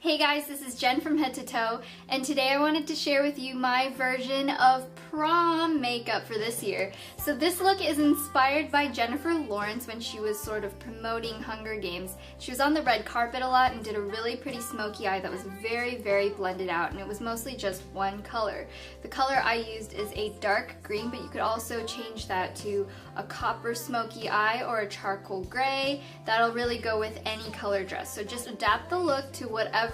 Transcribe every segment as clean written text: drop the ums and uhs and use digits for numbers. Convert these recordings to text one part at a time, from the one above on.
Hey guys, this is Jen from Head to Toe, and today I wanted to share with you my version of prom makeup for this year. So this look is inspired by Jennifer Lawrence when she was sort of promoting Hunger Games. She was on the red carpet a lot and did a really pretty smoky eye that was very, very blended out, and it was mostly just one color. The color I used is a dark green, but you could also change that to a copper smoky eye or a charcoal gray. That'll really go with any color dress. So just adapt the look to whatever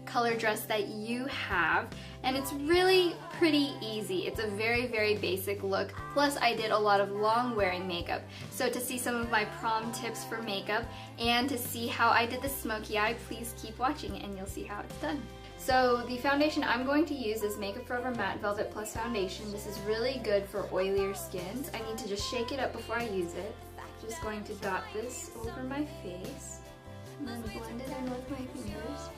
color dress that you have, and it's really pretty easy. It's a very, very basic look. Plus I did a lot of long wearing makeup. So to see some of my prom tips for makeup and to see how I did the smoky eye, please keep watching and you'll see how it's done. So the foundation I'm going to use is Makeup Forever Matte Velvet Plus Foundation. This is really good for oilier skins. I need to just shake it up before I use it. I'm just going to dot this over my face and then blend it in with my fingers.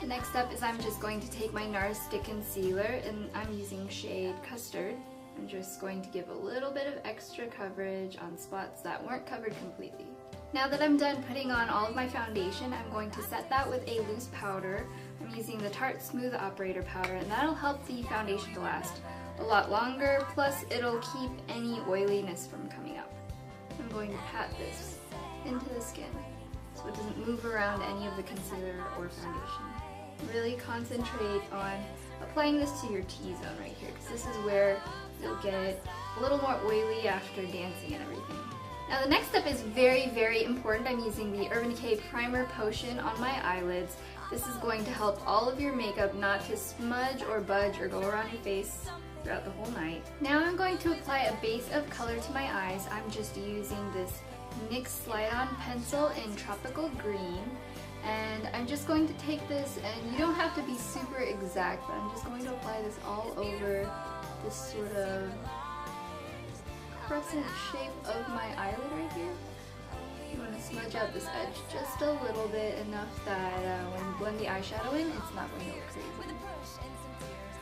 Next up is I'm just going to take my NARS Stick Concealer, and I'm using shade Custard. I'm just going to give a little bit of extra coverage on spots that weren't covered completely. Now that I'm done putting on all of my foundation, I'm going to set that with a loose powder. I'm using the Tarte Smooth Operator powder, and that'll help the foundation to last a lot longer, plus it'll keep any oiliness from coming up. I'm going to pat this into the skin so it doesn't move around any of the concealer or foundation. Really concentrate on applying this to your T-zone right here, because this is where you'll get a little more oily after dancing and everything. Now the next step is very, very important. I'm using the Urban Decay Primer Potion on my eyelids. This is going to help all of your makeup not to smudge or budge or go around your face throughout the whole night. Now I'm going to apply a base of color to my eyes. I'm just using this NYX Slide-On pencil in Tropical Green. And I'm just going to take this, and you don't have to be super exact, but I'm just going to apply this all over this sort of crescent shape of my eyelid right here. You want to smudge out this edge just a little bit, enough that when you blend the eyeshadow in, it's not going to look crazy.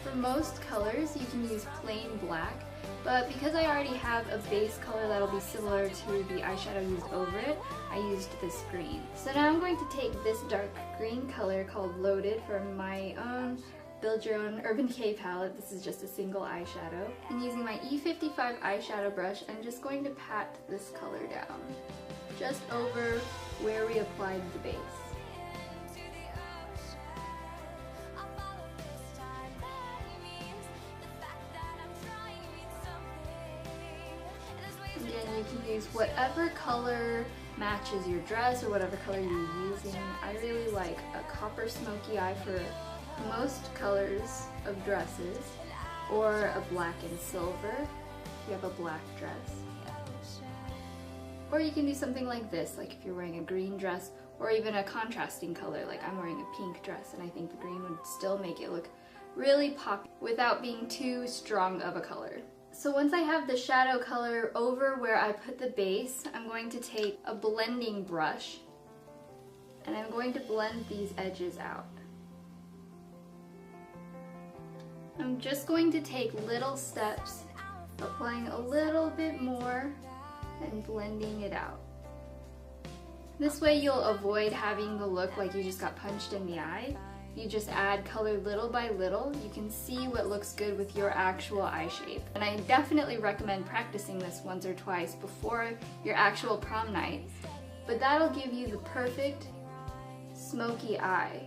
For most colors, you can use plain black, but because I already have a base color that'll be similar to the eyeshadow used over it, I used this green. So now I'm going to take this dark green color called Loaded from my own Build Your Own Urban Decay palette. This is just a single eyeshadow. And using my E55 eyeshadow brush, I'm just going to pat this color down, just over where we applied the base. Again, you can use whatever color matches your dress or whatever color you're using. I really like a copper smoky eye for most colors of dresses, or a black and silver if you have a black dress. Or you can do something like this, like if you're wearing a green dress, or even a contrasting color, like I'm wearing a pink dress, and I think the green would still make it look really poppy without being too strong of a color. So once I have the shadow color over where I put the base, I'm going to take a blending brush and I'm going to blend these edges out. I'm just going to take little steps, applying a little bit more and blending it out. This way you'll avoid having the look like you just got punched in the eye. You just add color little by little. You can see what looks good with your actual eye shape. And I definitely recommend practicing this once or twice before your actual prom night. But that'll give you the perfect smoky eye,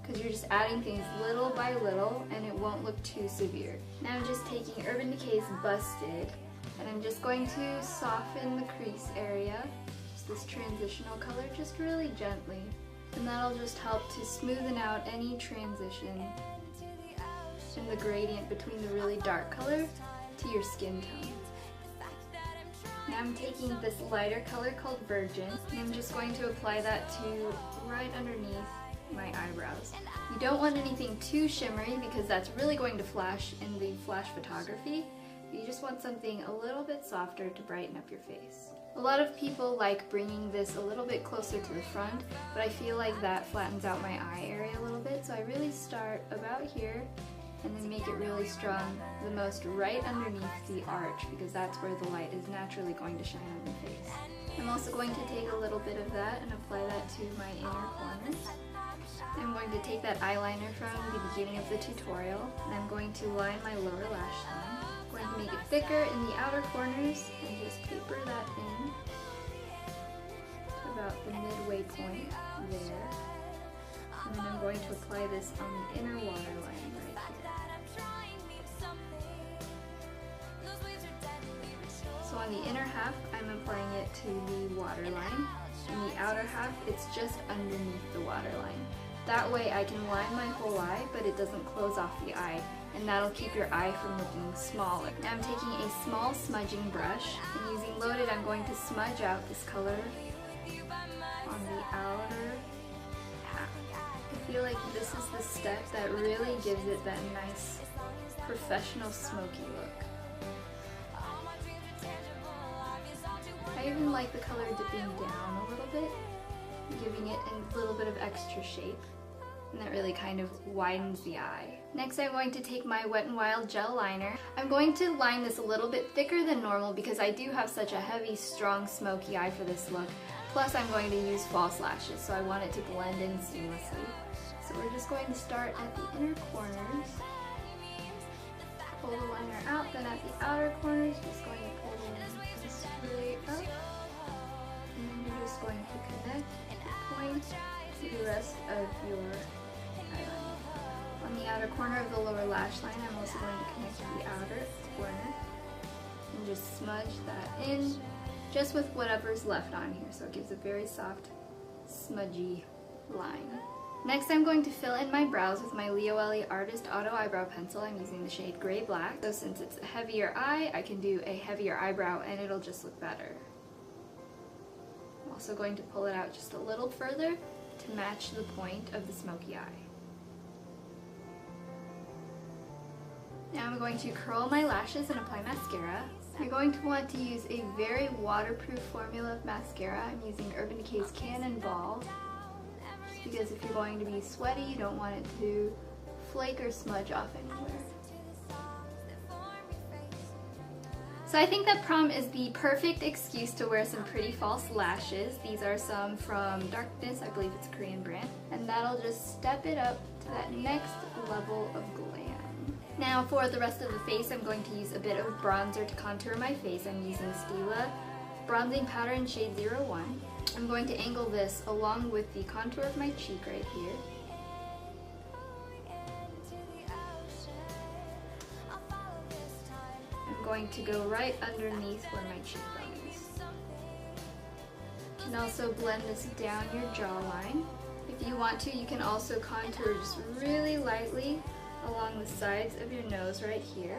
because you're just adding things little by little and it won't look too severe. Now I'm just taking Urban Decay's Busted, and I'm just going to soften the crease area. Just this transitional color, just really gently. And that'll just help to smoothen out any transition in the gradient between the really dark color to your skin tone. Now I'm taking this lighter color called Virgin, and I'm just going to apply that to right underneath my eyebrows. You don't want anything too shimmery because that's really going to flash in the flash photography. You just want something a little bit softer to brighten up your face. A lot of people like bringing this a little bit closer to the front, but I feel like that flattens out my eye area a little bit, so I really start about here and then make it really strong the most right underneath the arch, because that's where the light is naturally going to shine on your face. I'm also going to take a little bit of that and apply that to my inner corners. I'm going to take that eyeliner from the beginning of the tutorial, and I'm going to line my lower lash line. I'm going to make it thicker in the outer corners and just taper that in to about the midway point there. And then I'm going to apply this on the inner waterline right here. So on the inner half, I'm applying it to the waterline. In the outer half, it's just underneath the waterline. That way I can line my whole eye, but it doesn't close off the eye, and that'll keep your eye from looking smaller. Now I'm taking a small smudging brush, and using Loaded, I'm going to smudge out this color on the outer half. I feel like this is the step that really gives it that nice professional smoky look. I even like the color dipping down a little bit, giving it a little bit of extra shape, and that really kind of widens the eye. Next, I'm going to take my Wet n Wild gel liner. I'm going to line this a little bit thicker than normal because I do have such a heavy, strong, smoky eye for this look. Plus, I'm going to use false lashes, so I want it to blend in seamlessly. So we're just going to start at the inner corners, pull the liner out, then at the outer corners, just going to pull the liner straight up, and then you're just going to connect the point to the rest of your eyeliner. On the outer corner of the lower lash line, I'm also going to connect the outer corner and just smudge that in, just with whatever's left on here, so it gives a very soft, smudgy line. Next, I'm going to fill in my brows with my Leo Ellie Artist Auto Eyebrow Pencil. I'm using the shade Gray Black. So since it's a heavier eye, I can do a heavier eyebrow and it'll just look better. I'm also going to pull it out just a little further to match the point of the smoky eye. Now I'm going to curl my lashes and apply mascara. You're going to want to use a very waterproof formula of mascara. I'm using Urban Decay's Cannonball, because if you're going to be sweaty, you don't want it to flake or smudge off anywhere. So I think that prom is the perfect excuse to wear some pretty false lashes. These are some from Darkness, I believe it's a Korean brand, and that'll just step it up to that next level of glam. Now for the rest of the face, I'm going to use a bit of bronzer to contour my face. I'm using Stila Bronzing Powder in shade 01. I'm going to angle this along with the contour of my cheek right here. I'm going to go right underneath where my cheekbone is. You can also blend this down your jawline. If you want to, you can also contour just really lightly along the sides of your nose right here.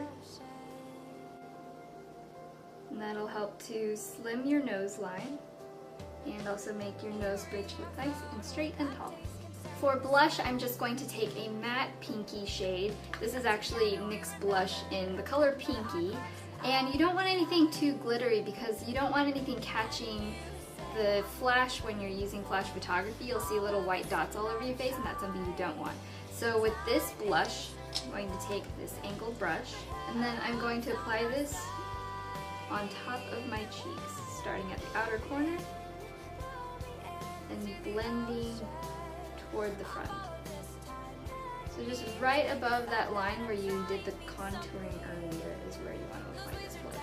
And that'll help to slim your nose line and also make your nose bridge look nice and straight and tall. For blush, I'm just going to take a matte pinky shade. This is actually NYX blush in the color Pinky. And you don't want anything too glittery because you don't want anything catching the flash when you're using flash photography. You'll see little white dots all over your face, and that's something you don't want. So with this blush, I'm going to take this angled brush, and then I'm going to apply this on top of my cheeks, starting at the outer corner and blending toward the front. So just right above that line where you did the contouring earlier is where you want to apply this blush.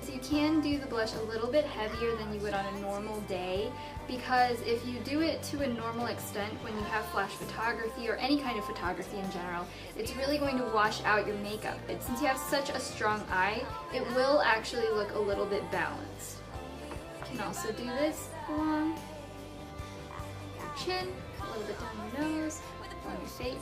So you can do the blush a little bit heavier than you would on a normal day, because if you do it to a normal extent when you have flash photography or any kind of photography in general, it's really going to wash out your makeup. And since you have such a strong eye, it will actually look a little bit balanced. You can also do this along your chin, a little bit down your nose, on your face.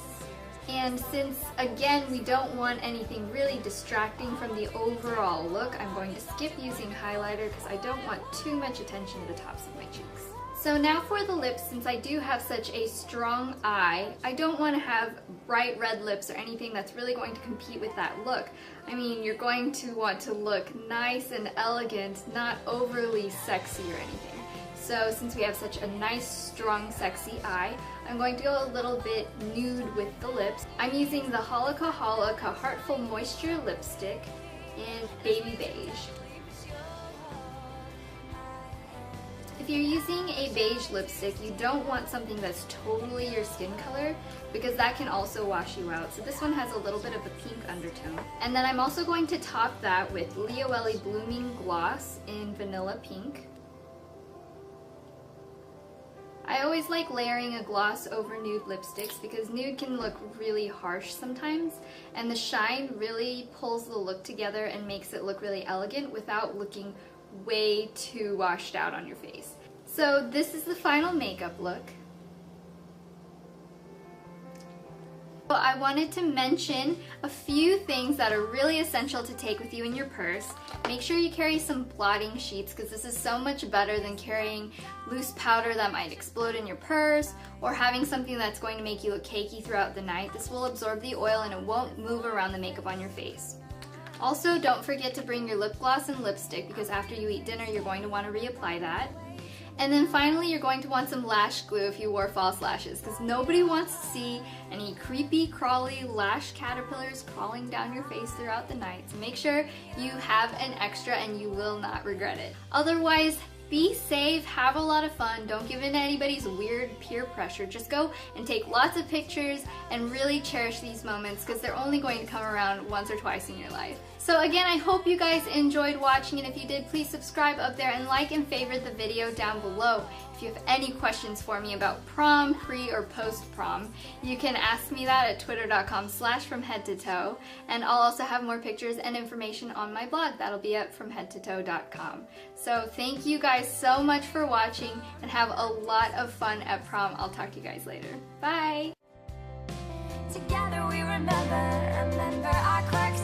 And since, again, we don't want anything really distracting from the overall look, I'm going to skip using highlighter because I don't want too much attention to the tops of my cheeks. So now for the lips, since I do have such a strong eye, I don't want to have bright red lips or anything that's really going to compete with that look. I mean, you're going to want to look nice and elegant, not overly sexy or anything. So since we have such a nice, strong, sexy eye, I'm going to go a little bit nude with the lips. I'm using the Halaka Halaka Heartful Moisture Lipstick in Baby Beige. If you're using a beige lipstick, you don't want something that's totally your skin color because that can also wash you out. So this one has a little bit of a pink undertone. And then I'm also going to top that with Leo Ellie Blooming Gloss in Vanilla Pink. I always like layering a gloss over nude lipsticks because nude can look really harsh sometimes, and the shine really pulls the look together and makes it look really elegant without looking way too washed out on your face. So this is the final makeup look. So I wanted to mention a few things that are really essential to take with you in your purse. Make sure you carry some blotting sheets because this is so much better than carrying loose powder that might explode in your purse or having something that's going to make you look cakey throughout the night. This will absorb the oil and it won't move around the makeup on your face. Also, don't forget to bring your lip gloss and lipstick because after you eat dinner, you're going to want to reapply that. And then finally, you're going to want some lash glue if you wore false lashes because nobody wants to see any creepy, crawly lash caterpillars crawling down your face throughout the night. So make sure you have an extra and you will not regret it. Otherwise, be safe, have a lot of fun, don't give in to anybody's weird peer pressure. Just go and take lots of pictures and really cherish these moments because they're only going to come around once or twice in your life. So again, I hope you guys enjoyed watching, and if you did, please subscribe up there and like and favorite the video down below. If you have any questions for me about prom, pre or post prom, you can ask me that at twitter.com/fromheadtotoe, and I'll also have more pictures and information on my blog. That'll be at fromheadtotoe.com. So thank you guys so much for watching and have a lot of fun at prom. I'll talk to you guys later. Bye! Together we remember our quirks